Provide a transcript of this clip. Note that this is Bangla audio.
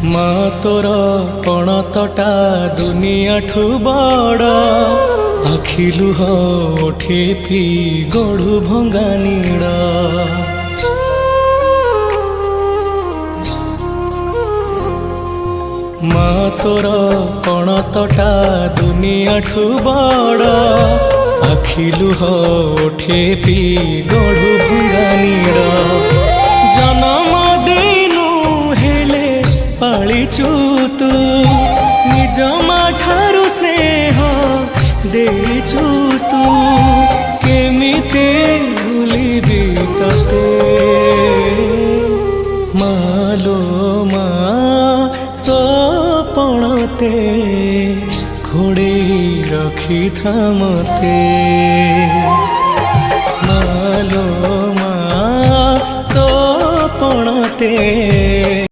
মা তোর পণতটা দুনিয়াঠু বড়, আখি লুহ ওঠে পি গড়ু ভঙ্গা নীড়। মা তোর পণতটা দুনিয়াঠু বড়, আখি লুহ ওঠে পি গড়ু ভঙ্গা নীড়। জনম দিনু হেলে পাଳିଛୁ তু, নিজ মা ଠାରୁ ସ୍ନେହ ଦେଇଛୁ ତୁ, କେମିତି ଭୁଲିବି ତତେ। ମାଲୋ ମା ତୋ ପଣତେ ଘୋଡ଼େଇ ରଖିଥା ମତେ। ମାଲୋ ମା ତୋ ପଣତେ